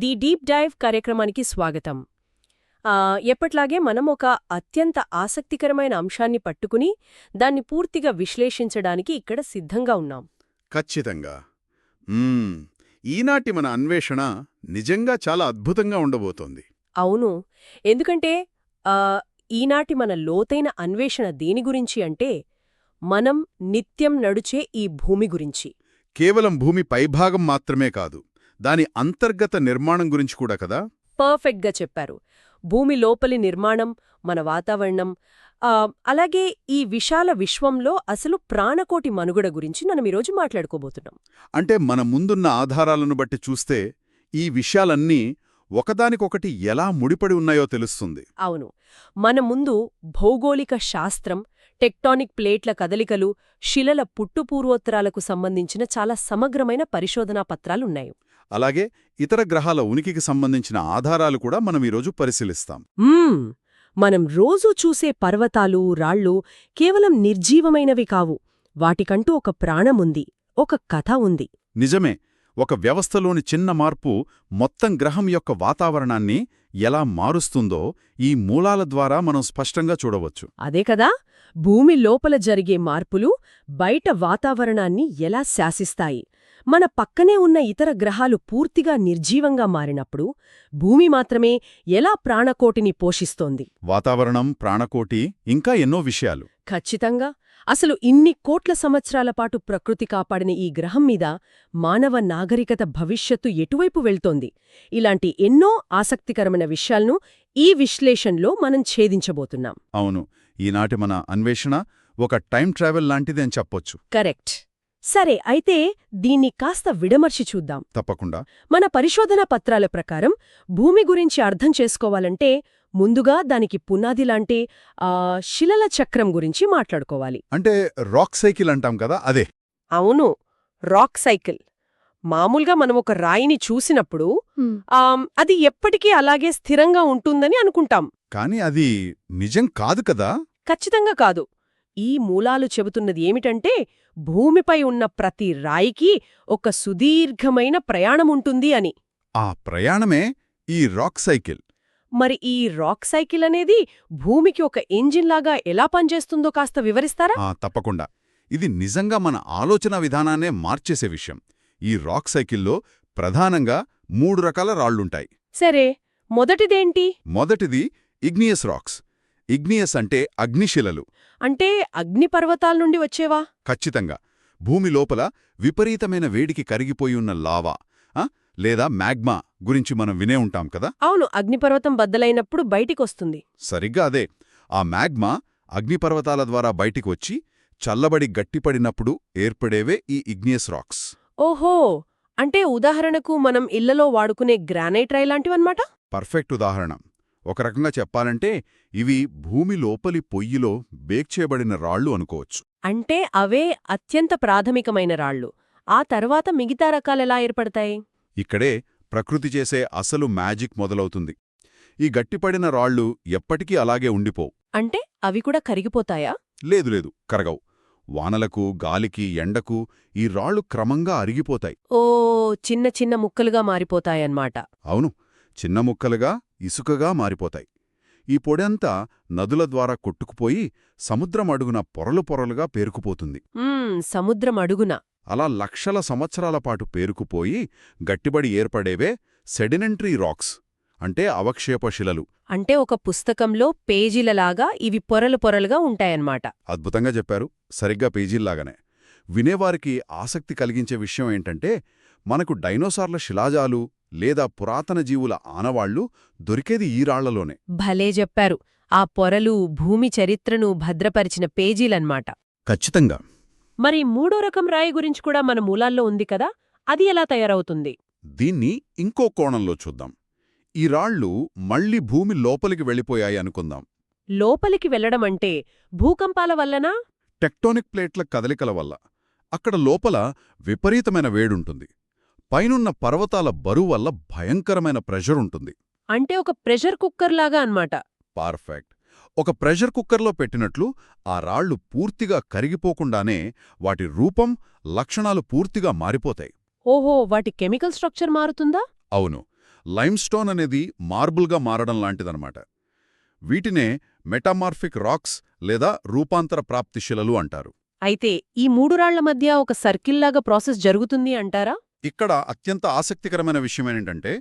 The deep dive కార్యక్రమానికి స్వాగతం. ఎప్పట్లాగే మనం ఒక అత్యంత ఆసక్తికరమైన అంశాన్ని పట్టుకుని దాన్ని పూర్తిగా విశ్లేషించడానికి ఇక్కడ సిద్ధంగా ఉన్నాం. ఖచ్చితంగా. ఈనాటి మన అన్వేషణ నిజంగా చాలా అద్భుతంగా ఉండబోతోంది. అవును, ఎందుకంటే ఈనాటి మన లోతైన అన్వేషణ దేని గురించి అంటే మనం నిత్యం నడుచే ఈ భూమి గురించి. కేవలం భూమి పైభాగం మాత్రమే కాదు, దాని అంతర్గత నిర్మాణం గురించి కూడా కదా. పర్ఫెక్ట్గా చెప్పారు. భూమి లోపలి నిర్మాణం, మన వాతావరణం, అలాగే ఈ విశాల విశ్వంలో అసలు ప్రాణకోటి మనుగడ గురించి మనం ఈరోజు మాట్లాడుకోబోతున్నాం. అంటే మన ముందున్న ఆధారాలను బట్టి చూస్తే ఈ విషయాలన్నీ ఒకదానికొకటి ఎలా ముడిపడి ఉన్నాయో తెలుస్తుంది. అవును, మన ముందు భౌగోళిక శాస్త్రం, టెక్టానిక్ ప్లేట్ల కదలికలు, శిలల పుట్టుపూర్వోత్తరాలకు సంబంధించిన చాలా సమగ్రమైన పరిశోధనా పత్రాలున్నాయి. అలాగే ఇతర గ్రహాల ఉనికికి సంబంధించిన ఆధారాలు కూడా మనం ఈరోజు పరిశీలిస్తాం. మనం రోజూ చూసే పర్వతాలు, రాళ్ళు కేవలం నిర్జీవమైనవి కావు. వాటికంటూ ఒక ప్రాణముంది, ఒక కథ ఉంది. నిజమే. ఒక వ్యవస్థలోని చిన్న మార్పు మొత్తం గ్రహం యొక్క వాతావరణాన్ని ఎలా మారుస్తుందో ఈ మూలాల ద్వారా మనం స్పష్టంగా చూడవచ్చు. అదే కదా, భూమి లోపల జరిగే మార్పులు బయట వాతావరణాన్ని ఎలా శాసిస్తాయి. మన పక్కనే ఉన్న ఇతర గ్రహాలు పూర్తిగా నిర్జీవంగా మారినప్పుడు భూమి మాత్రమే ఎలా ప్రాణకోటిని పోషిస్తోంది. వాతావరణం, ప్రాణకోటి, ఇంకా ఎన్నో విషయాలు. ఖచ్చితంగా. అసలు ఇన్ని కోట్ల సంవత్సరాల పాటు ప్రకృతి కాపాడిన ఈ గ్రహం మీద మానవ నాగరికత భవిష్యత్తు ఎటువైపు వెళ్తోంది, ఇలాంటి ఎన్నో ఆసక్తికరమైన విషయాలను ఈ విశ్లేషణలో మనం ఛేదించబోతున్నాం. అవును, ఈనాటి మన అన్వేషణ ఒక టైం ట్రావెల్ లాంటిది అని చెప్పొచ్చు. కరెక్ట్. సరే, అయితే దీన్ని కాస్త విడమర్చి చూద్దాం. తప్పకుండా. మన పరిశోధనా పత్రాల ప్రకారం భూమి గురించి అర్థం చేసుకోవాలంటే ముందుగా దానికి పునాదిలాంటి శిలల చక్రం గురించి మాట్లాడుకోవాలి. అంటే రాక్ సైకిల్ అంటాం కదా, అదే. అవును, రాక్ సైకిల్. మామూలుగా మనం ఒక రాయిని చూసినప్పుడు అది ఎప్పటికీ అలాగే స్థిరంగా ఉంటుందని అనుకుంటాం. కాని అది నిజం కాదు కదా. ఖచ్చితంగా కాదు. ఈ మూలాలు చెబుతున్నది ఏమిటంటే భూమిపై ఉన్న ప్రతి రాయికి ఒక సుదీర్ఘమైన ప్రయాణముంటుంది అని. ఆ ప్రయాణమే ఈ రాక్ సైకిల్. మరి ఈ రాక్ సైకిల్ అనేది భూమికి ఒక ఇంజిన్లాగా ఎలా పనిచేస్తుందో కాస్త వివరిస్తారా? తప్పకుండా. ఇది నిజంగా మన ఆలోచన విధానాన్నే మార్చేసే విషయం. ఈ రాక్ సైకిల్లో ప్రధానంగా 3 రకాల రాళ్లుంటాయి. సరే, మొదటిదేంటి? మొదటిది ఇగ్నియస్ రాక్స్. ఇగ్నియస్ అంటే అగ్నిశిలలు. అంటే అగ్నిపర్వతాల నుండి వచ్చేవా? ఖచ్చితంగా. భూమి లోపల విపరీతమైన వేడికి కరిగిపోయి ఉన్న లావా లేదా మ్యాగ్మా గురించి మనం వినే ఉంటాం కదా. అవును, అగ్నిపర్వతం బద్దలైనప్పుడు బయటికొస్తుంది. సరిగ్గా అదే. ఆ మ్యాగ్మా అగ్నిపర్వతాల ద్వారా బయటికి వచ్చి చల్లబడి గట్టిపడినప్పుడు ఏర్పడేవే ఈ ఇగ్నియస్ రాక్స్. ఓహో, అంటే ఉదాహరణకు మనం ఇళ్లలో వాడుకునే గ్రానైట్ రాయిలాంటివన్నమాట? పర్ఫెక్ట్ ఉదాహరణ. ఒక రకంగా చెప్పాలంటే ఇవి భూమి లోపలి పొయ్యిలో బేక్ చేయబడిన రాళ్లు అనుకోవచ్చు. అంటే అవే అత్యంత ప్రాథమికమైన రాళ్లు. ఆ తర్వాత మిగతా రకాలెలా ఏర్పడతాయి? ఇక్కడే ప్రకృతి చేసే అసలు మ్యాజిక్ మొదలవుతుంది. ఈ గట్టిపడిన రాళ్లు ఎప్పటికీ అలాగే ఉండిపోవు. అంటే అవి కూడా కరిగిపోతాయా? లేదు, కరగవు. వానలకు, గాలికి, ఎండకు ఈ రాళ్లు క్రమంగా అరిగిపోతాయి. ఓ, చిన్న చిన్న ముక్కలుగా మారిపోతాయన్నమాట. అవును, చిన్న ముక్కలుగా, ఇసుకగా మారిపోతాయి. ఈ పొడంతా నదుల ద్వారా కొట్టుకుపోయి సముద్రం అడుగున పొరలు పొరలుగా పేరుకుపోతుంది. సముద్రం అడుగున అలా లక్షల సంవత్సరాల పాటు పేరుకుపోయి గట్టిబడి ఏర్పడేవే సెడినెంటరీ రాక్స్, అంటే అవక్షేప శిలలు. అంటే ఒక పుస్తకంలో పేజీలలాగా ఇవి పొరలు పొరలుగా ఉంటాయన్నమాట. అద్భుతంగా చెప్పారు. సరిగ్గా పేజీల్లాగానే. వినేవారికి ఆసక్తి కలిగించే విషయం ఏంటంటే మనకు డైనోసార్ల శిలాజాలు లేదా పురాతన జీవుల ఆనవాళ్లు దొరికేది ఈ రాళ్లలోనే. భలే చెప్పారు. ఆ పొరలు భూమి చరిత్రను భద్రపరిచిన పేజీలన్మాట. ఖచ్చితంగా. మరి మూడో రకం రాయి గురించి కూడా మన మూలాల్లో ఉంది కదా, అది ఎలా తయారవుతుంది? దీన్ని ఇంకో కోణంలో చూద్దాం. ఈ రాళ్లు మళ్లీ భూమి లోపలికి వెళ్ళిపోయాయి అనుకుందాం. లోపలికి వెళ్లడమంటే భూకంపాల వల్లనా? టెక్టోనిక్ ప్లేట్ల కదలికల వల్ల. అక్కడ లోపల విపరీతమైన వేడుంటుంది. పైనున్న పర్వతాల బరువు వల్ల భయంకరమైన ప్రెషర్ ఉంటుంది. అంటే ఒక ప్రెషర్ కుక్కర్ లాగా అన్నమాట. పర్ఫెక్ట్. ఒక ప్రెషర్ కుక్కర్లో పెట్టినట్లు ఆ రాళ్లు పూర్తిగా కరిగిపోకుండానే వాటి రూపం, లక్షణాలు పూర్తిగా మారిపోతాయి. ఓహో, వాటి కెమికల్ స్ట్రక్చర్ మారుతుందా? అవును. లైమ్స్టోన్ అనేది మార్బుల్గా మారడం లాంటిదన్నమాట. వీటినే మెటామార్ఫిక్ రాక్స్ లేదా రూపాంతర ప్రాప్తి శిలలు అంటారు. అయితే ఈ మూడు రాళ్ల మధ్య ఒక సర్కిల్లాగా ప్రాసెస్ జరుగుతుంది అంటారా? ఇక్కడ అత్యంత ఆసక్తికరమైన విషయమేంటంటే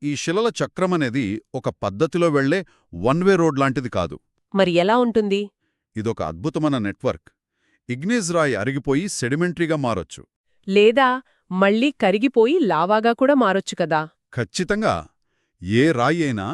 ఈ శిలల చక్రమనేది ఒక పద్ధతిలో వెళ్లే వన్ వే రోడ్ లాంటిది కాదు. మరి ఎలా ఉంటుంది? ఇదొక అద్భుతమైన నెట్వర్క్. ఇగ్నేస్ రాయి అరిగిపోయి సెడిమెంటరీగా మారొచ్చు. లేదా మళ్ళీ కరిగిపోయి లావాగా కూడా మారొచ్చు కదా? ఖచ్చితంగా. ఏ రాయి అయినా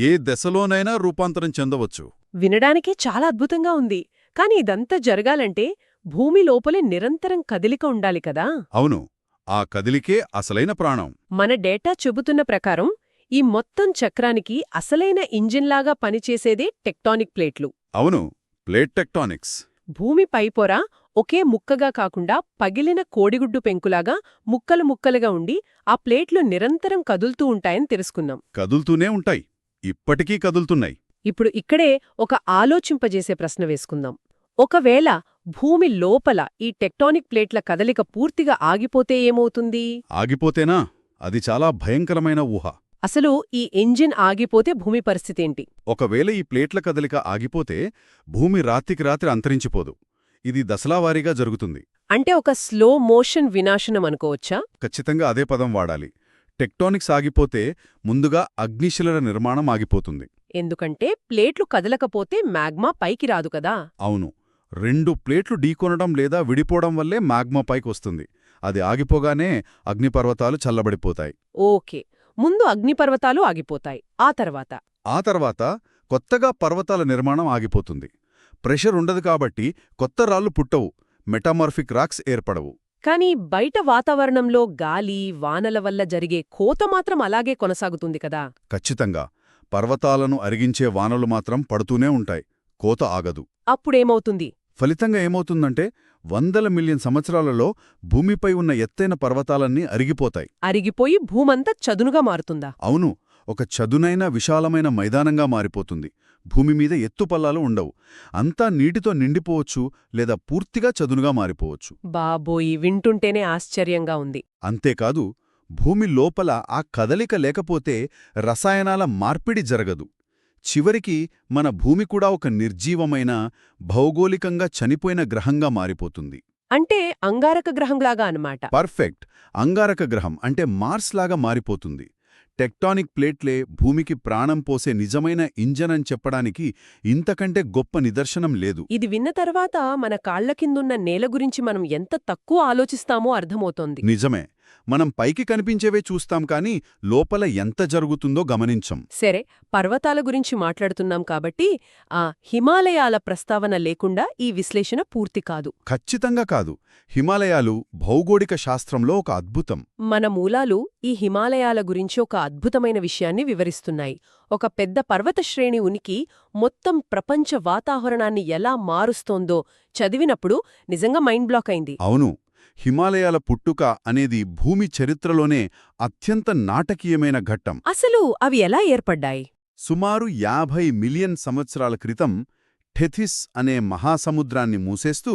ఏ దశలోనైనా రూపాంతరం చెందవచ్చు. వినడానికే చాలా అద్భుతంగా ఉంది. కాని ఇదంతా జరగాలంటే భూమి లోపలే నిరంతరం కదిలిక ఉండాలి కదా? అవును, ఆ కదిలికే అసలైన ప్రాణం. మన డేటా చెబుతున్న ప్రకారం ఈ మొత్తం చక్రానికి అసలైన ఇంజిన్లాగా పనిచేసేదే టెక్టానిక్ ప్లేట్లు. అవును, ప్లేట్ టెక్టానిక్స్. భూమి పైపొర ఒకే ముక్కగా కాకుండా పగిలిన కోడిగుడ్డు పెంకులాగా ముక్కలు ముక్కలుగా ఉండి ఆ ప్లేట్లు నిరంతరం కదులుతూ ఉంటాయని తెలుసుకున్నాం. కదులుతూనే ఉంటాయి. ఇప్పటికీ కదులుతున్నాయి. ఇప్పుడు ఇక్కడే ఒక ఆలోచింపజేసే ప్రశ్న వేసుకుందాం. ఒకవేళ భూమి లోపల ఈ టెక్టానిక్ ప్లేట్ల కదలిక పూర్తిగా ఆగిపోతే ఏమవుతుంది? ఆగిపోతేనా? అది చాలా భయంకరమైన ఊహ. అసలు ఈ ఇంజిన్ ఆగిపోతే భూమి పరిస్థితేంటి? ఒకవేళ ఈ ప్లేట్ల కదలిక ఆగిపోతే భూమి రాత్రికి రాత్రి అంతరించిపోదు. ఇది దశలావారీగా జరుగుతుంది. అంటే ఒక స్లో మోషన్ వినాశనం అనుకోవచ్చా? ఖచ్చితంగా అదే పదం వాడాలి. టెక్టానిక్స్ ఆగిపోతే ముందుగా అగ్నిశిలల నిర్మాణం ఆగిపోతుంది. ఎందుకంటే ప్లేట్లు కదలకపోతే మ్యాగ్మా పైకి రాదు కదా? అవును, 2 ప్లేట్లు ఢీకొనడం లేదా విడిపోవడం వల్లే మ్యాగ్మా పైకొస్తుంది. అది ఆగిపోగానే అగ్నిపర్వతాలు చల్లబడిపోతాయి. ఓకే, ముందు అగ్నిపర్వతాలు ఆగిపోతాయి. ఆ తర్వాత కొత్తగా పర్వతాల నిర్మాణం ఆగిపోతుంది. ప్రెషర్ ఉండదు కాబట్టి కొత్త రాళ్లు పుట్టవు, మెటామార్ఫిక్ రాక్స్ ఏర్పడవు. కానీ బయట వాతావరణంలో గాలి, వానల వల్ల జరిగే కోత మాత్రం అలాగే కొనసాగుతుంది కదా? ఖచ్చితంగా. పర్వతాలను అరిగించే వానలు మాత్రం పడుతూనే ఉంటాయి. కోత ఆగదు. అప్పుడేమవుతుంది? ఫలితంగా ఏమవుతుందంటే వందల మిలియన్ సంవత్సరాలలో భూమిపై ఉన్న ఎత్తైన పర్వతాలన్నీ అరిగిపోతాయి. అరిగిపోయి భూమంతా చదునుగా మారుతుందా? అవును, ఒక చదునైన విశాలమైన మైదానంగా మారిపోతుంది. భూమిమీద ఎత్తుపల్లాలు ఉండవు. అంతా నీటితో నిండిపోవచ్చు లేదా పూర్తిగా చదునుగా మారిపోవచ్చు. బాబోయ్, వింటుంటేనే ఆశ్చర్యంగా ఉంది. అంతేకాదు, భూమి లోపల ఆ కదలిక లేకపోతే రసాయనాల మార్పిడి జరగదు. చివరికి మన భూమి కూడా ఒక నిర్జీవమైన, భౌగోళికంగా చనిపోయిన గ్రహంగా మారిపోతుంది. అంటే అంగారక గ్రహంలాగా అన్నమాట. పర్ఫెక్ట్. అంగారక గ్రహం అంటే మార్స్ లాగా మారిపోతుంది. టెక్టానిక్ ప్లేట్లే భూమికి ప్రాణం పోసే నిజమైన ఇంజన్ అని చెప్పడానికి ఇంతకంటే గొప్ప నిదర్శనం లేదు. ఇది విన్న తర్వాత మన కాళ్ల కిందున్న నేల గురించి మనం ఎంత తక్కువ ఆలోచిస్తామో అర్థమవుతోంది. నిజమే. మనం పైకి కనిపించేవే చూస్తాం కానీ లోపల ఎంత జరుగుతుందో గమనించం. సరే, పర్వతాల గురించి మాట్లాడుతున్నాం కాబట్టి ఆ హిమాలయాల ప్రస్తావన లేకుండా ఈ విశ్లేషణ పూర్తి కాదు. ఖచ్చితంగా కాదు. హిమాలయాలు భౌగోళిక శాస్త్రంలో ఒక అద్భుతం. మన మూలాలు ఈ హిమాలయాల గురించి ఒక అద్భుతమైన విషయాన్ని వివరిస్తున్నాయి. ఒక పెద్ద పర్వత శ్రేణి ఉనికి మొత్తం ప్రపంచ వాతావరణాన్ని ఎలా మారుస్తోందో చదివినప్పుడు నిజంగా మైండ్ బ్లాక్ అయింది. అవును, హిమాలయాల పుట్టుక అనేది భూమి చరిత్రలోనే అత్యంత నాటకీయమైన ఘట్టం. అసలు అవి ఎలా ఏర్పడ్డాయి? సుమారు 50 మిలియన్ సంవత్సరాల క్రితం టెథిస్ అనే మహాసముద్రాన్ని మూసేస్తూ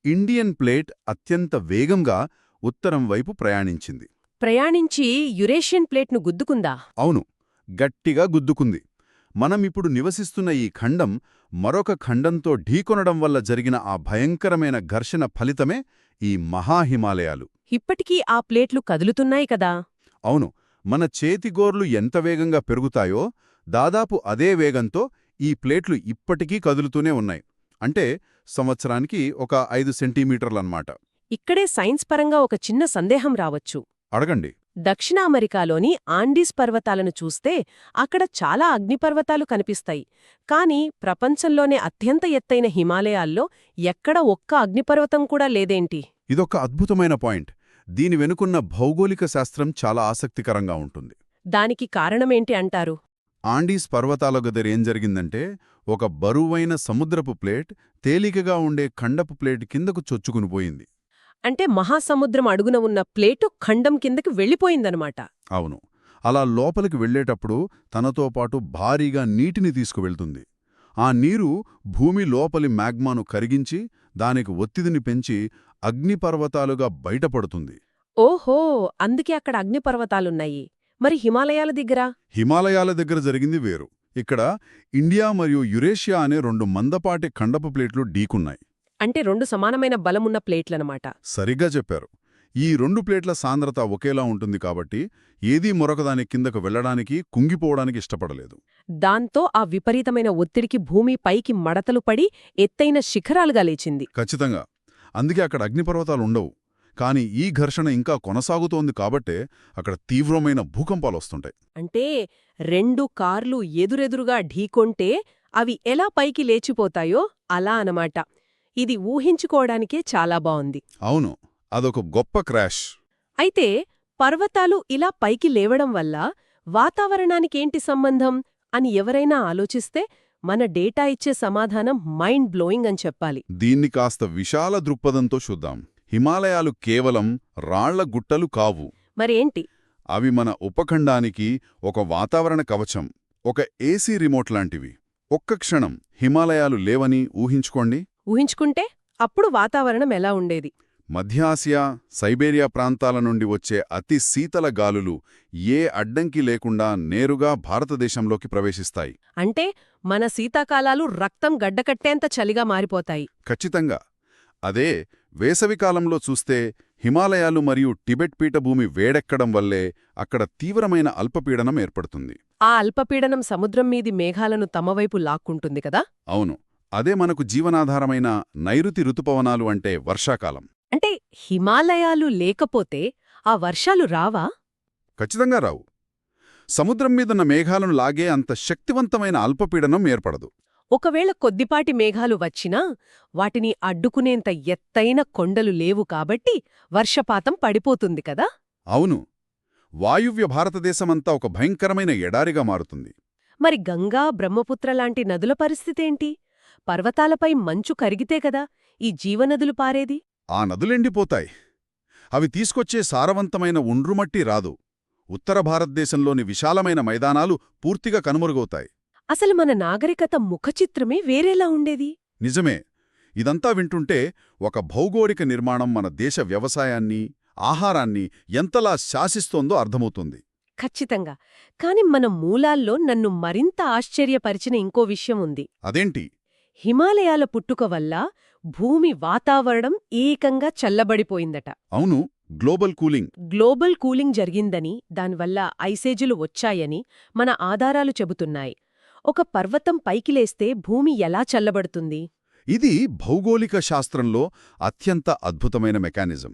ఇండియన్ ప్లేట్ అత్యంత వేగంగా ఉత్తరం వైపు ప్రయాణించింది. ప్రయాణించి యురేషియన్ ప్లేట్ను గుద్దుకుందా? అవును, గట్టిగా గుద్దుకుంది. మనమిప్పుడు నివసిస్తున్న ఈ ఖండం మరొక ఖండంతో ఢీకొనడం వల్ల జరిగిన ఆ భయంకరమైన ఘర్షణ ఫలితమే ఈ మహాహిమాలయాలు. ఇప్పటికీ ఆ ప్లేట్లు కదులుతున్నాయి కదా? అవును, మన చేతిగోర్లు ఎంత వేగంగా పెరుగుతాయో దాదాపు అదే వేగంతో ఈ ప్లేట్లు ఇప్పటికీ కదులుతూనే ఉన్నాయి. అంటే సంవత్సరానికి ఒక 5 సెంటీమీటర్లన్నమాట. ఇక్కడే సైన్స్ పరంగా ఒక చిన్న సందేహం రావచ్చు. అడగండి. దక్షిణ అమెరికాలోని ఆండీస్ పర్వతాలను చూస్తే అక్కడ చాలా అగ్నిపర్వతాలు కనిపిస్తాయి. కానీ ప్రపంచంలోనే అత్యంత ఎత్తైన హిమాలయాల్లో ఎక్కడ ఒక్క అగ్నిపర్వతం కూడా లేదేంటి? ఇదొక అద్భుతమైన పాయింట్. దీని వెనుకున్న భౌగోళిక శాస్త్రం చాలా ఆసక్తికరంగా ఉంటుంది. దానికి కారణమేంటి అంటారు? ఆండీస్ పర్వతాల గదర ఏం జరిగిందంటే ఒక బరువైన సముద్రపు ప్లేట్ తేలికగా ఉండే ఖండపు ప్లేట్ కిందకు చొచ్చుకునిపోయింది. అంటే మహాసముద్రం అడుగున ఉన్న ప్లేటు ఖండం కిందకి వెళ్ళిపోయిందనమాట. అవును, అలా లోపలికి వెళ్లేటప్పుడు తనతో పాటు భారీగా నీటిని తీసుకువెళ్తుంది. ఆ నీరు భూమి లోపలి మ్యాగ్మాను కరిగించి దానికి ఒత్తిడిని పెంచి అగ్నిపర్వతాలుగా బయటపడుతుంది. ఓహో, అందుకే అక్కడ అగ్నిపర్వతాలున్నాయి. మరి హిమాలయాల దగ్గర? హిమాలయాల దగ్గర జరిగింది వేరు. ఇక్కడ ఇండియా మరియు యురేషియా అనే 2 మందపాటి ఖండపు ప్లేట్లు ఢీకున్నాయి. అంటే 2 సమానమైన బలమున్న ప్లేట్లనమాట. సరిగ్గా చెప్పారు. ఈ 2 ప్లేట్ల సాంద్రత ఒకేలా ఉంటుంది కాబట్టి ఏదీ మరొకదాని కిందకు వెళ్లడానికి, కుంగిపోవడానికి ఇష్టపడలేదు. దాంతో ఆ విపరీతమైన ఒత్తిడికి భూమి పైకి మడతలు పడి ఎత్తైన శిఖరాలుగా లేచింది. ఖచ్చితంగా. అందుకే అక్కడ అగ్నిపర్వతాలుండవు. కాని ఈ ఘర్షణ ఇంకా కొనసాగుతోంది కాబట్టే అక్కడ తీవ్రమైన భూకంపాలొస్తుంటాయి. అంటే 2 కార్లు ఎదురెదురుగా ఢీకొంటే అవి ఎలా పైకి లేచిపోతాయో అలా అనమాట. ఇది ఊహించుకోవడానికే చాలా బావుంది. అవును, అదొక గొప్ప క్రాష్. అయితే పర్వతాలు ఇలా పైకి లేవడం వల్ల వాతావరణానికేంటి సంబంధం అని ఎవరైనా ఆలోచిస్తే మన డేటా ఇచ్చే సమాధానం మైండ్ బ్లోయింగ్ అని చెప్పాలి. దీన్ని కాస్త విశాల దృక్పథంతో చూద్దాం. హిమాలయాలు కేవలం రాళ్ల గుట్టలు కావు. మరేంటి? అవి మన ఉపఖండానికి ఒక వాతావరణ కవచం, ఒక ఏసీ రిమోట్ లాంటివి. ఒక్క క్షణం హిమాలయాలు లేవని ఊహించుకోండి. ఊహించుకుంటే అప్పుడు వాతావరణం ఎలా ఉండేది? మధ్య ఆసియా, సైబేరియా ప్రాంతాల నుండి వచ్చే అతి శీతల గాలులు ఏ అడ్డంకి లేకుండా నేరుగా భారతదేశంలోకి ప్రవేశిస్తాయి. అంటే మన శీతాకాలాలు రక్తం గడ్డకట్టేంత చలిగా మారిపోతాయి. ఖచ్చితంగా. అదే వేసవికాలంలో చూస్తే హిమాలయాలు మరియు టిబెట్ పీఠభూమి వేడెక్కడం వల్లే అక్కడ తీవ్రమైన అల్పపీడనం ఏర్పడుతుంది. ఆ అల్పపీడనం సముద్రం మీది మేఘాలను తమవైపు లాక్కుంటుంది కదా? అవును, అదే మనకు జీవనాధారమైన నైరుతి ఋతుపవనాలు అంటే వర్షాకాలం. అంటే హిమాలయాలు లేకపోతే ఆ వర్షాలు రావా? ఖచ్చితంగా రావు. సముద్రం మీదున్న మేఘాలను లాగే అంత శక్తివంతమైన అల్పపీడనం ఏర్పడదు. ఒకవేళ కొద్దిపాటి మేఘాలు వచ్చినా వాటిని అడ్డుకునేంత ఎత్తైన కొండలు లేవు కాబట్టి వర్షపాతం పడిపోతుంది కదా? అవును, వాయువ్య భారతదేశమంతా ఒక భయంకరమైన ఎడారిగా మారుతుంది. మరి గంగా, బ్రహ్మపుత్ర లాంటి నదుల పరిస్థితేంటి? పర్వతాలపై మంచు కరిగితే కదా ఈ జీవనదులు పారేది. ఆ నదులెండిపోతాయి. అవి తీసుకొచ్చే సారవంతమైన ఒండ్రుమట్టి రాదు. ఉత్తర భారతదేశంలోని విశాలమైన మైదానాలు పూర్తిగా కనుమరుగవుతాయి. అసలు మన నాగరికత ముఖచిత్రమే వేరేలా ఉండేది. నిజమే. ఇదంతా వింటుంటే ఒక భౌగోళిక నిర్మాణం మన దేశ వ్యవసాయాన్ని, ఆహారాన్ని ఎంతలా శాసిస్తోందో అర్థమవుతుంది. ఖచ్చితంగా. కాని మన మూలాల్లో నన్ను మరింత ఆశ్చర్యపరిచిన ఇంకో విషయం ఉంది. అదేంటి? హిమాలయాల పుట్టుక వల్ల భూమి వాతావరణం ఏకంగా చల్లబడిపోయిందట. అవును, గ్లోబల్ కూలింగ్. గ్లోబల్ కూలింగ్ జరిగిందని, దానివల్ల ఐసేజులు వచ్చాయని మన ఆధారాలు చెబుతున్నాయి. ఒక పర్వతం పైకి లేస్తే భూమి ఎలా చల్లబడుతుంది? ఇది భౌగోళిక శాస్త్రంలో అత్యంత అద్భుతమైన మెకానిజం.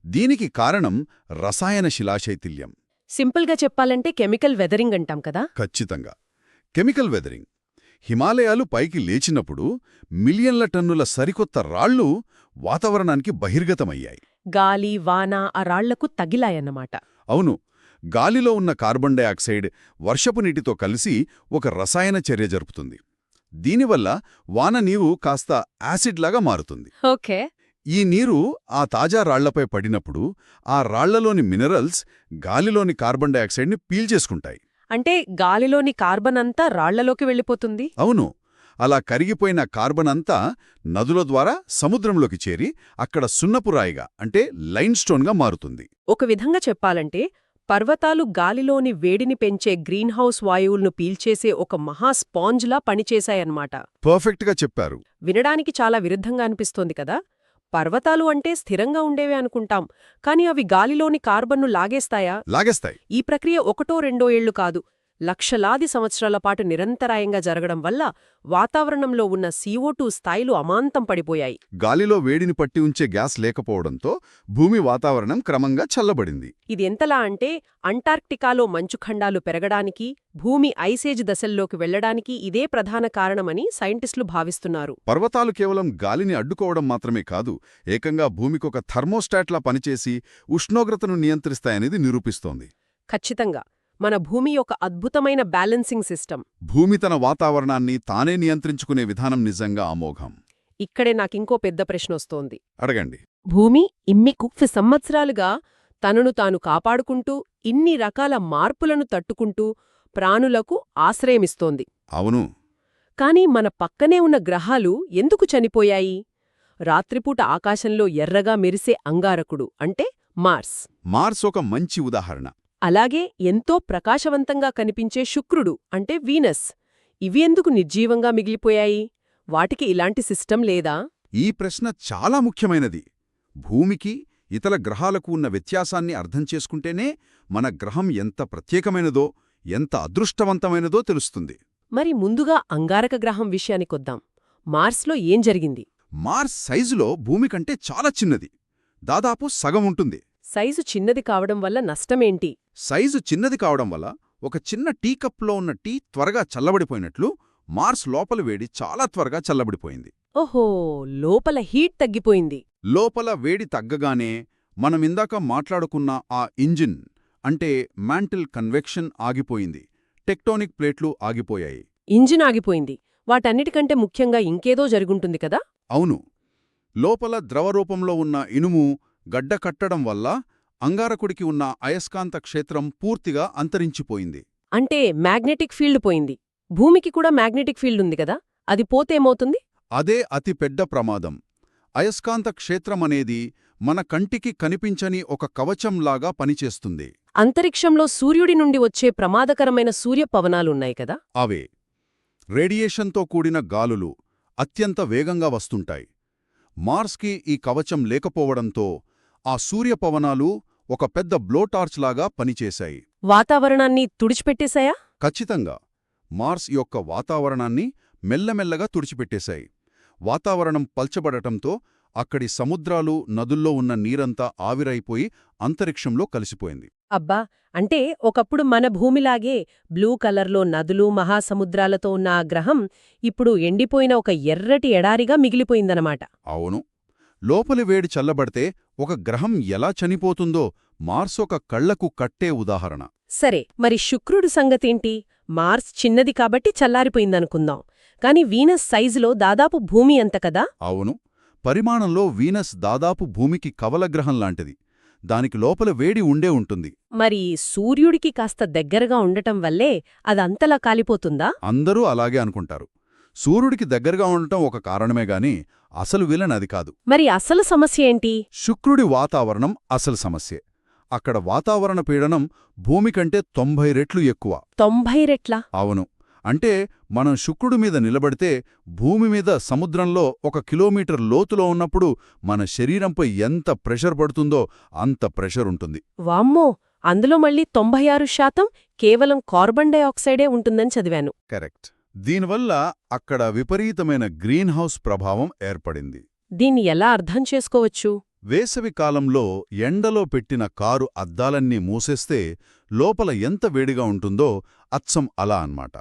దీనికి కారణం రసాయన శిలాశైథిల్యం. సింపుల్గా చెప్పాలంటే కెమికల్ వెదరింగ్ అంటాం కదా? ఖచ్చితంగా. Chemical weathering. హిమాలయాలు పైకి లేచినప్పుడు మిలియన్ల టన్నుల సరికొత్త రాళ్లు వాతావరణానికి బహిర్గతమయ్యాయి. గాలి, వాన ఆ రాళ్లకు తగిలాయన్నమాట. అవును, గాలిలో ఉన్న కార్బన్ డయాక్సైడ్ వర్షపు నీటితో కలిసి ఒక రసాయన చర్య జరుపుతుంది. దీనివల్ల వాన నీరు కాస్త యాసిడ్లాగా మారుతుంది. ఓకే. ఈ నీరు ఆ తాజా రాళ్లపై పడినప్పుడు ఆ రాళ్లలోని మినరల్స్ గాలిలోని కార్బన్ డయాక్సైడ్ని పీల్చేసుకుంటాయి. అంటే గాలిలోని కార్బన్ అంతా రాళ్లలోకి వెళ్ళిపోతుంది? అవును. అలా కరిగిపోయిన కార్బన్ అంతా నదుల ద్వారా సముద్రంలోకి చేరి అక్కడ సున్నపురాయిగా అంటే లైమ్స్టోన్గా మారుతుంది. ఒక విధంగా చెప్పాలంటే పర్వతాలు గాలిలోని వేడిని పెంచే గ్రీన్హౌస్ వాయువులను పీల్చేసే ఒక మహా స్పాంజ్లా పనిచేశాయన్నమాట. పర్ఫెక్ట్గా చెప్పారు. వినడానికి చాలా విరుద్ధంగా అనిపిస్తోంది కదా? పర్వతాలు అంటే స్థిరంగా ఉండేవే అనుకుంటాం, కాని అవి గాలిలోని కార్బన్ను లాగేస్తాయా? లాగేస్తాయి. ఈ ప్రక్రియ 1-2 ఏళ్లు కాదు, లక్షలాది సంవత్సరాల పాటు నిరంతరాయంగా జరగడం వల్ల వాతావరణంలో ఉన్న CO2 స్థాయిలు అమాంతం పడిపోయాయి. గాలిలో వేడిని పట్టి ఉంచే గ్యాస్ లేకపోవడంతో భూమి వాతావరణం క్రమంగా చల్లబడింది. ఇది ఎంతలా అంటే అంటార్క్టికాలో మంచుఖండాలు పెరగడానికి, భూమి ఐసేజ్ దశల్లోకి వెళ్లడానికి ఇదే ప్రధాన కారణమని సైంటిస్టులు భావిస్తున్నారు. పర్వతాలు కేవలం గాలిని అడ్డుకోవడం మాత్రమే కాదు, ఏకంగా భూమికొక థర్మోస్టాట్లా పనిచేసి ఉష్ణోగ్రతను నియంత్రిస్తాయనేది నిరూపిస్తోంది. ఖచ్చితంగా. మన భూమి ఒక అద్భుతమైన బ్యాలెన్సింగ్ సిస్టమ్. భూమి తన వాతావరణాన్ని తానే నియంత్రించుకునే విధానం నిజంగా అమోఘం. ఇక్కడే నాకింకో పెద్ద ప్రశ్నొస్తోంది. అడగండి. భూమి ఇన్ని సంవత్సరాలుగా తనను తాను కాపాడుకుంటూ, ఇన్ని రకాల మార్పులను తట్టుకుంటూ ప్రాణులకు ఆశ్రయమిస్తోంది. అవును. కాని మన పక్కనే ఉన్న గ్రహాలు ఎందుకు చనిపోయాయి? రాత్రిపూట ఆకాశంలో ఎర్రగా మెరిసే అంగారకుడు అంటే మార్స్. మార్స్ ఒక మంచి ఉదాహరణ. అలాగే ఎంతో ప్రకాశవంతంగా కనిపించే శుక్రుడు అంటే వీనస్ ఇవి ఎందుకు నిర్జీవంగా మిగిలిపోయాయి? వాటికి ఇలాంటి సిస్టమ్ లేదా? ఈ ప్రశ్న చాలా ముఖ్యమైనది. భూమికి ఇతర గ్రహాలకు ఉన్న వ్యత్యాసాన్ని అర్థం చేసుకుంటేనే మన గ్రహం ఎంత ప్రత్యేకమైనదో, ఎంత అదృష్టవంతమైనదో తెలుస్తుంది. మరి ముందుగా అంగారక గ్రహం విషయానికొద్దాం. మార్స్లో ఏం జరిగింది? మార్స్ సైజులో భూమి కంటే చాలా చిన్నది. దాదాపు సగం ఉంటుంది. సైజు చిన్నది కావడం వల్ల నష్టమేంటి? సైజు చిన్నది కావడం వల్ల ఒక చిన్న టీ కప్లో ఉన్న టీ త్వరగా చల్లబడిపోయినట్లు మార్స్ లోపల వేడి చాలా త్వరగా చల్లబడిపోయింది. ఓహో, లోపల హీట్ తగ్గిపోయింది. లోపల వేడి తగ్గగానే మనమిందాక మాట్లాడుకున్న ఆ ఇంజిన్ అంటే మ్యాంటిల్ కన్వెక్షన్ ఆగిపోయింది. టెక్టోనిక్ ప్లేట్లు ఆగిపోయాయి. ఇంజిన్ ఆగిపోయింది. వాటన్నిటికంటే ముఖ్యంగా ఇంకేదో జరుగుంటుంది కదా? అవును. లోపల ద్రవరూపంలో ఉన్న ఇనుము గడ్డ కట్టడం వల్ల అంగారకుడికి ఉన్న అయస్కాంత క్షేత్రం పూర్తిగా అంతరించిపోయింది. అంటే మ్యాగ్నెటిక్ ఫీల్డ్ పోయింది. భూమికి కూడా మ్యాగ్నెటిక్ ఫీల్డ్ ఉంది కదా, అది పోతేమవుతుంది? అదే అతి పెద్ద ప్రమాదం. అయస్కాంత క్షేత్రమనేది మన కంటికి కనిపించని ఒక కవచంలాగా పనిచేస్తుంది. అంతరిక్షంలో సూర్యుడి నుండి వచ్చే ప్రమాదకరమైన సూర్యపవనాలున్నాయి కదా, అవే రేడియేషన్తో కూడిన గాలులు అత్యంత వేగంగా వస్తుంటాయి. మార్స్కి ఈ కవచం లేకపోవడంతో ఆ సూర్యపవనాలు ఒక పెద్ద బ్లోటార్చ్లాగా పనిచేశాయి. వాతావరణాన్ని తుడిచిపెట్టేశాయా? ఖచ్చితంగా. మార్స్ యొక్క వాతావరణాన్ని మెల్లమెల్లగా తుడిచిపెట్టేశాయి. వాతావరణం పల్చబడటంతో అక్కడి సముద్రాలు, నదుల్లో ఉన్న నీరంతా ఆవిరైపోయి అంతరిక్షంలో కలిసిపోయింది. అబ్బా, అంటే ఒకప్పుడు మన భూమిలాగే బ్లూ కలర్లో నదులు, మహాసముద్రాలతో ఉన్న ఆ గ్రహం ఇప్పుడు ఎండిపోయిన ఒక ఎర్రటి ఎడారిగా మిగిలిపోయిందనమాట. అవును. లోపలి వేడి చల్లబడితే ఒక గ్రహం ఎలా చనిపోతుందో మార్స్ ఒక కళ్లకు కట్టే ఉదాహరణ. సరే, మరి శుక్రుడు సంగతేంటి? మార్స్ చిన్నది కాబట్టి చల్లారిపోయిందనుకుందాం. కాని వీనస్ సైజులో దాదాపు భూమి అంత కదా? అవును. పరిమాణంలో వీనస్ దాదాపు భూమికి కవలగ్రహంలాంటిది. దానికి లోపల వేడి ఉండే ఉంటుంది. మరి సూర్యుడికి కాస్త దగ్గరగా ఉండటం వల్లే అదంతలా కాలిపోతుందా? అందరూ అలాగే అనుకుంటారు. సూర్యుడికి దగ్గరగా ఉండటం ఒక కారణమే గాని అసలు విలన్ అది కాదు. మరి అసలు సమస్య ఏంటి? శుక్రుడి వాతావరణం అసలు సమస్యే. అక్కడ వాతావరణ పీడనం భూమి కంటే 90 రెట్లు ఎక్కువ. 90 రెట్లా? అవును. అంటే మనం శుక్రుడి మీద నిలబడితే భూమి మీద సముద్రంలో 1 కిలోమీటర్ లోతులో ఉన్నప్పుడు మన శరీరంపై ఎంత ప్రెషర్ పడుతుందో అంత ప్రెషర్ ఉంటుంది. వామ్మో, అందులో మళ్ళీ 96% కేవలం కార్బన్ డయాక్సైడే ఉంటుందని చదివాను. కరెక్ట్. దీనివల్ల అక్కడ విపరీతమైన గ్రీన్ హౌస్ ప్రభావం ఏర్పడింది. దీన్ని ఎలా అర్థం చేసుకోవచ్చు? వేసవి కాలంలో ఎండలో పెట్టిన కారు అద్దాలన్నీ మూసేస్తే లోపల ఎంత వేడిగా ఉంటుందో అచ్చం అలా అన్నమాట.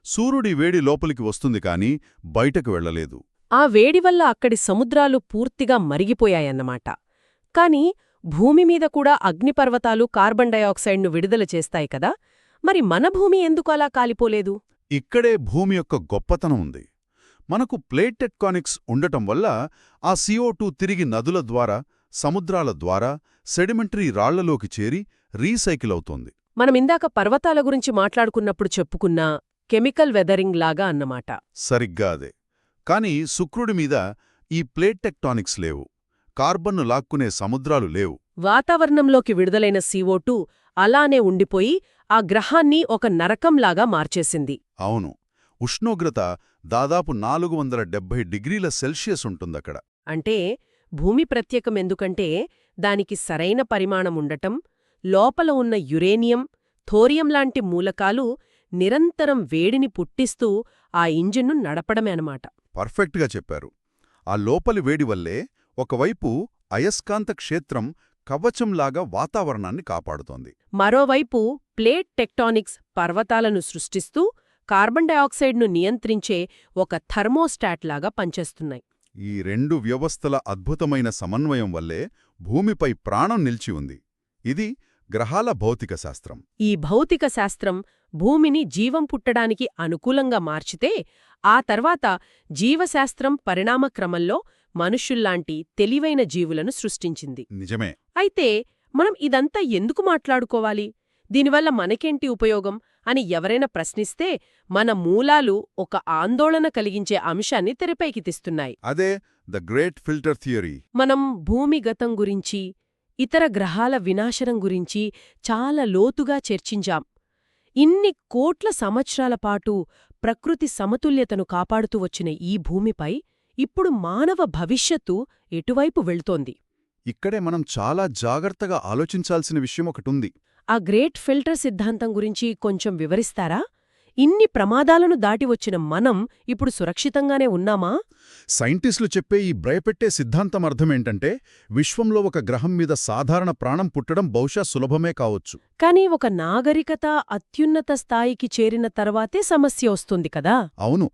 సూర్యుడి వేడి లోపలికి వస్తుంది కాని బయటకు వెళ్లలేదు. ఆ వేడి వల్ల అక్కడి సముద్రాలు పూర్తిగా మరిగిపోయాయన్నమాట. కాని భూమి మీద కూడా అగ్నిపర్వతాలు కార్బన్ డయాక్సైడ్ను విడుదల చేస్తాయి కదా, మరి మన భూమి ఎందుకు అలా కాలిపోలేదు? ఇక్కడే భూమి యొక్క గొప్పతనం ఉంది. మనకు ప్లేట్ టెక్టానిక్స్ ఉండటం వల్ల ఆ CO2 తిరిగి నదుల ద్వారా, సముద్రాల ద్వారా సెడిమెంటరీ రాళ్లలోకి చేరి రీసైకిల్ అవుతోంది. మనమిందాక పర్వతాల గురించి మాట్లాడుకున్నప్పుడు చెప్పుకున్న కెమికల్ వెదరింగ్ లాగా అన్నమాట. సరిగ్గా అదే. కాని శుక్రుడి మీద ఈ ప్లేట్ టెక్టానిక్స్ లేవు. కార్బన్ను లాక్కునే సముద్రాలు లేవు. వాతావరణంలోకి విడుదలైన CO2 అలానే ఉండిపోయి ఆ గ్రహాన్ని ఒక నరకంలాగా మార్చేసింది. అవును. ఉష్ణోగ్రత దాదాపు 470 డిగ్రీల సెల్సియస్ ఉంటుందక్కడ. అంటే భూమి ప్రత్యేకం ఎందుకంటే దానికి సరైన పరిమాణముండటం, లోపల ఉన్న యురేనియం, థోరియం లాంటి మూలకాలు నిరంతరం వేడిని పుట్టిస్తూ ఆ ఇంజిన్ను నడపడమే అనమాట. పర్ఫెక్ట్గా చెప్పారు. ఆ లోపలి వేడి వల్లే ఒకవైపు అయస్కాంత క్షేత్రం కవచంలాగా వాతావరణాన్ని కాపాడుతోంది. మరోవైపు ప్లేట్ టెక్టానిక్స్ పర్వతాలను సృష్టిస్తూ కార్బన్ డయాక్సైడ్ను నియంత్రించే ఒక థర్మోస్టాట్ లాగా పనిచేస్తున్నాయి. ఈ రెండు వ్యవస్థల అద్భుతమైన సమన్వయం వల్లే భూమిపై ప్రాణం నిలిచి ఉంది. ఇది గ్రహాల భౌతిక శాస్త్రం. ఈ భౌతిక శాస్త్రం భూమిని జీవం పుట్టడానికి అనుకూలంగా మార్చితే ఆ తర్వాత జీవశాస్త్రం పరిణామక్రమంలో మనుష్యుల్లాంటి తెలివైన జీవులను సృష్టించింది. నిజమే. అయితే మనం ఇదంతా ఎందుకు మాట్లాడుకోవాలి, దీనివల్ల మనకేంటి ఉపయోగం అని ఎవరైనా ప్రశ్నిస్తే మన మూలాలు ఒక ఆందోళన కలిగించే అంశాన్ని తెరపైకి తెస్తున్నాయి. అదే ద గ్రేట్ ఫిల్టర్ థియరీ. మనం భూమి గతం గురించి, ఇతర గ్రహాల వినాశనం గురించి చాలా లోతుగా చర్చించాం. ఇన్ని కోట్ల సంవత్సరాల పాటు ప్రకృతి సమతుల్యతను కాపాడుతూ వచ్చిన ఈ భూమిపై ఇప్పుడు మానవ భవిష్యత్తు ఎటువైపు వెళ్తోంది? ఇక్కడే మనం చాలా జాగ్రత్తగా ఆలోచించాల్సిన విషయం ఒకటుంది. ఆ గ్రేట్ ఫిల్టర్ సిద్ధాంతం గురించి కొంచెం వివరిస్తారా? ఇన్ని ప్రమాదాలను దాటి వచ్చిన మనం ఇప్పుడు సురక్షితంగానే ఉన్నామా? సైంటిస్టులు చెప్పే ఈ భయపెట్టే సిద్ధాంతం అర్థమేంటంటే, విశ్వంలో ఒక గ్రహం మీద సాధారణ ప్రాణం పుట్టడం బహుశా సులభమే కావచ్చు. కానీ ఒక నాగరికత అత్యున్నత స్థాయికి చేరిన తర్వాతే సమస్య వస్తుంది కదా? అవును,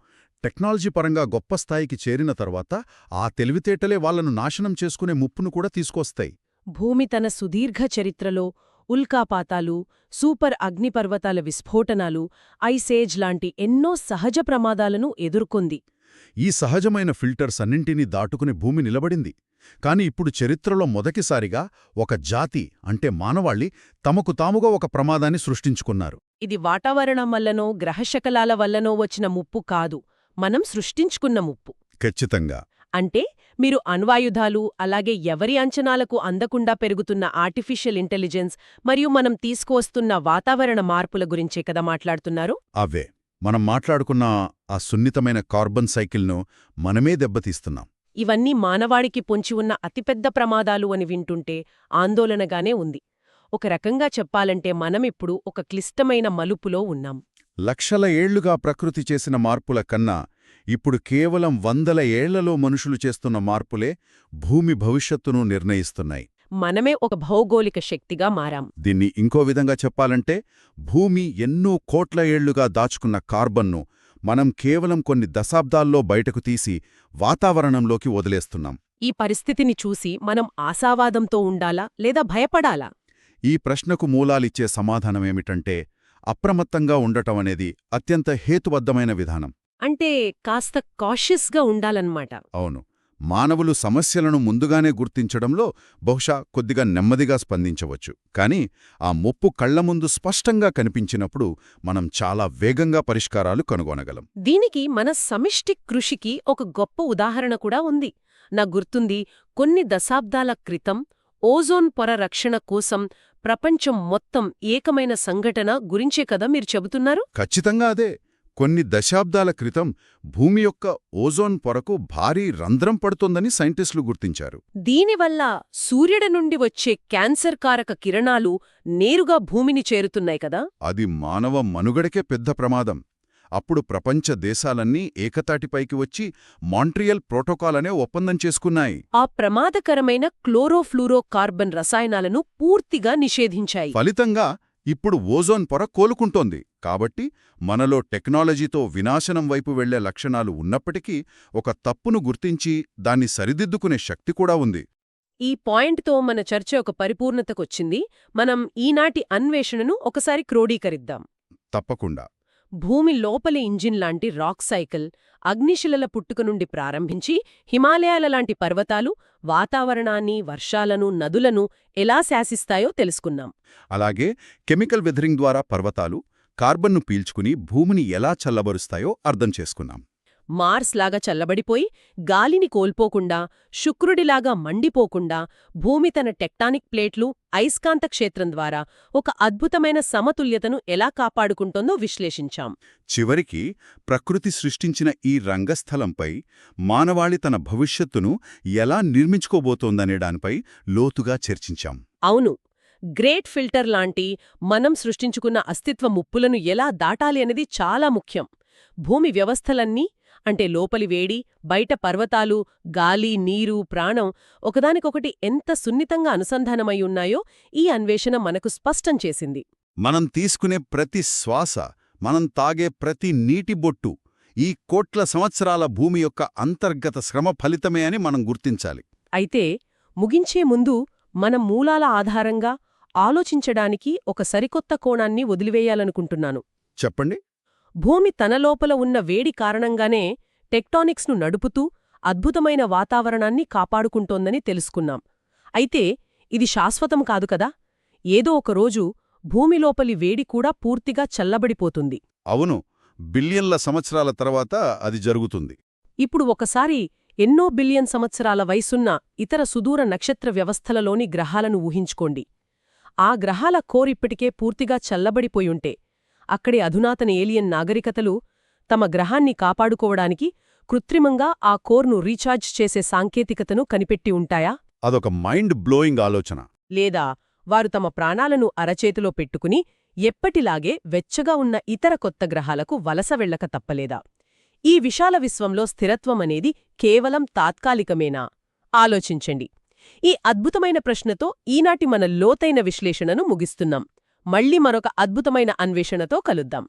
టెక్నాలజీ పరంగా గొప్ప స్థాయికి చేరిన తర్వాత ఆ తెలివితేటలే వాళ్లను నాశనం చేసుకునే ముప్పును కూడా తీసుకొస్తాయి. భూమి తన సుదీర్ఘ చరిత్రలో ఉల్కాపాతాలు, సూపర్ అగ్నిపర్వతాల విస్ఫోటనాలు, ఐసేజ్ లాంటి ఎన్నో సహజ ప్రమాదాలను ఎదుర్కొంది. ఈ సహజమైన ఫిల్టర్స్ అన్నింటినీ దాటుకుని భూమి నిలబడింది. కాని ఇప్పుడు చరిత్రలో మొదటిసారిగా ఒక జాతి అంటే మానవాళి తమకు తాముగా ఒక ప్రమాదాన్ని సృష్టించుకున్నారు. ఇది వాతావరణం వల్లనో గ్రహశకలాల వల్లనో వచ్చిన ముప్పు కాదు, మనం సృష్టించుకున్న ముప్పు. ఖచ్చితంగా. అంటే మీరు అణ్వాయుధాలు, అలాగే ఎవరి అంచనాలకు అందకుండా పెరుగుతున్న ఆర్టిఫిషియల్ ఇంటెలిజెన్స్ మరియు మనం తీసుకువస్తున్న వాతావరణ మార్పుల గురించే కదా మాట్లాడుతున్నారు? అవే మనం మాట్లాడుకున్న ఆ సున్నితమైన కార్బన్ సైకిల్ను మనమే దెబ్బతీస్తున్నాం. ఇవన్నీ మానవాడికి పొంచి ఉన్న అతిపెద్ద ప్రమాదాలు అని వింటుంటే ఆందోళనగానే ఉంది. ఒక రకంగా చెప్పాలంటే మనమిప్పుడు ఒక క్లిష్టమైన మలుపులో ఉన్నాం. లక్షల ఏళ్లుగా ప్రకృతి చేసిన మార్పుల కన్నా ఇప్పుడు కేవలం 100 ఏళ్లలో మనుషులు చేస్తున్న మార్పులే భూమి భవిష్యత్తును నిర్ణయిస్తున్నాయి. మనమే ఒక భౌగోళిక శక్తిగా మారాం. దీన్ని ఇంకో విధంగా చెప్పాలంటే, భూమి ఎన్నో కోట్ల ఏళ్లుగా దాచుకున్న కార్బన్ను మనం కేవలం కొన్ని దశాబ్దాల్లో బయటకు తీసి వాతావరణంలోకి వదిలేస్తున్నాం. ఈ పరిస్థితిని చూసి మనం ఆశావాదంతో ఉండాలా లేదా భయపడాలా? ఈ ప్రశ్నకు మూలాలిచ్చే సమాధానమేమిటంటే, అప్రమత్తంగా ఉండటమనేది అత్యంత హేతుబద్ధమైన విధానం. అంటే కాస్త కాషియస్గా ఉండాలన్నమాట. అవును, మానవులు సమస్యలను ముందుగానే గుర్తించడంలో బహుశా కొద్దిగా నెమ్మదిగా స్పందించవచ్చు. కాని ఆ ముప్పు కళ్లముందు స్పష్టంగా కనిపించినప్పుడు మనం చాలా వేగంగా పరిష్కారాలు కనుగొనగలం. దీనికి మన సమిష్టి కృషికి ఒక గొప్ప ఉదాహరణ కూడా ఉంది. నాకు గుర్తుంది, కొన్ని దశాబ్దాల క్రితం ఓజోన్ పొర రక్షణ కోసం ప్రపంచం మొత్తం ఏకమైన సంఘటన గురించే కదా మీరు చెబుతున్నారు? ఖచ్చితంగా అదే. కొన్ని దశాబ్దాల క్రితం భూమి యొక్క ఓజోన్ పొరకు భారీ రంధ్రం పడుతోందని సైంటిస్టులు గుర్తించారు. దీనివల్ల సూర్యుడి నుండి వచ్చే క్యాన్సర్ కారక కిరణాలు నేరుగా భూమిని చేరుతున్నాయి కదా? అది మానవ మనుగడకే పెద్ద ప్రమాదం. అప్పుడు ప్రపంచ దేశాలన్నీ ఏకతాటిపైకి వచ్చి మాంట్రియల్ ప్రోటోకాల్ అనే ఒప్పందం చేసుకున్నాయి. ఆ ప్రమాదకరమైన క్లోరోఫ్లూరో కార్బన్ రసాయనాలను పూర్తిగా నిషేధించాయి. ఫలితంగా ఇప్పుడు ఓజోన్ పొర కోలుకుంటోంది. కాబట్టి మనలో టెక్నాలజీతో వినాశనం వైపు వెళ్లే లక్షణాలు ఉన్నప్పటికీ ఒక తప్పును గుర్తించి దాన్ని సరిదిద్దుకునే శక్తి కూడా ఉంది. ఈ పాయింట్తో మన చర్చ ఒక పరిపూర్ణతకొచ్చింది. మనం ఈనాటి అన్వేషణను ఒకసారి క్రోడీకరిద్దాం. తప్పకుండా. భూమి లోపలి ఇంజిన్ లాంటి రాక్ సైకిల్, అగ్నిశిలల పుట్టుక నుండి ప్రారంభించి హిమాలయాల లాంటి పర్వతాలు వాతావరణాన్ని, వర్షాలను, నదులను ఎలా శాసిస్తాయో తెలుసుకున్నాం. అలాగే కెమికల్ వెదరింగ్ ద్వారా పర్వతాలు కార్బన్ను పీల్చుకుని భూమిని ఎలా చల్లబరుస్తాయో అర్థం చేసుకున్నాం. మార్స్ లాగా చల్లబడిపోయి గాలిని కోల్పోకుండా, శుక్రుడిలాగా మండిపోకుండా భూమి తన టెక్టానిక్ ప్లేట్లు, అయస్కాంత క్షేత్రం ద్వారా ఒక అద్భుతమైన సమతుల్యతను ఎలా కాపాడుకుంటోందో విశ్లేషించాం. చివరికి ప్రకృతి సృష్టించిన ఈ రంగస్థలంపై మానవాళి తన భవిష్యత్తును ఎలా నిర్మించుకోబోతోందనే దానిపై లోతుగా చర్చించాం. అవును, గ్రేట్ ఫిల్టర్ లాంటి మనం సృష్టించుకున్న అస్తిత్వ ముప్పులను ఎలా దాటాలి అనేది చాలా ముఖ్యం. భూమి వ్యవస్థలన్నీ అంటే లోపలి వేడి, బయట పర్వతాలు, గాలి, నీరు, ప్రాణం ఒకదానికొకటి ఎంత సున్నితంగా అనుసంధానమై ఉన్నాయో ఈ అన్వేషణ మనకు స్పష్టం చేసింది. మనం తీసుకునే ప్రతి శ్వాస, మనం తాగే ప్రతి నీటి బొట్టు ఈ కోట్ల సంవత్సరాల భూమి యొక్క అంతర్గత శ్రమ ఫలితమే అని మనం గుర్తించాలి. అయితే ముగించే ముందు మన మూలాల ఆధారంగా ఆలోచించడానికి ఒక సరికొత్త కోణాన్ని వదిలివేయాలనుకుంటున్నాను. చెప్పండి. భూమి తన లోపల ఉన్న వేడి కారణంగానే టెక్టానిక్స్ను నడుపుతూ అద్భుతమైన వాతావరణాన్ని కాపాడుకుంటోందని తెలుసుకున్నాం. అయితే ఇది శాశ్వతం కాదు కదా? ఏదో ఒకరోజు భూమిలోపలి వేడి కూడా పూర్తిగా చల్లబడిపోతుంది. అవును, బిలియన్ల సంవత్సరాల తర్వాత అది జరుగుతుంది. ఇప్పుడు ఒకసారి ఎన్నో బిలియన్ సంవత్సరాల వయసున్న ఇతర సుదూర నక్షత్ర వ్యవస్థలలోని గ్రహాలను ఊహించుకోండి. ఆ గ్రహాల కోర్ ఇప్పటికే పూర్తిగా చల్లబడిపోయుంటే అక్కడి అధునాతన ఏలియన్ నాగరికతలు తమ గ్రహాన్ని కాపాడుకోవడానికి కృత్రిమంగా ఆ కోర్ను రీఛార్జ్ చేసే సాంకేతికతను కనిపెట్టి ఉంటాయా? అదొక మైండ్ బ్లోయింగ్ ఆలోచన. లేదా వారు తమ ప్రాణాలను అరచేతిలో పెట్టుకుని ఎప్పటిలాగే వెచ్చగా ఉన్న ఇతర కొత్త గ్రహాలకు వలస వెళ్ళక తప్పలేదా? ఈ విశాల విశ్వంలో స్థిరత్వమనేది కేవలం తాత్కాలికమేనా? ఆలోచించండి. ఈ అద్భుతమైన ప్రశ్నతో ఈనాటి మన లోతైన విశ్లేషణను ముగిస్తున్నాం. మళ్ళీ మరొక అద్భుతమైన అన్వేషణతో కలుద్దాం.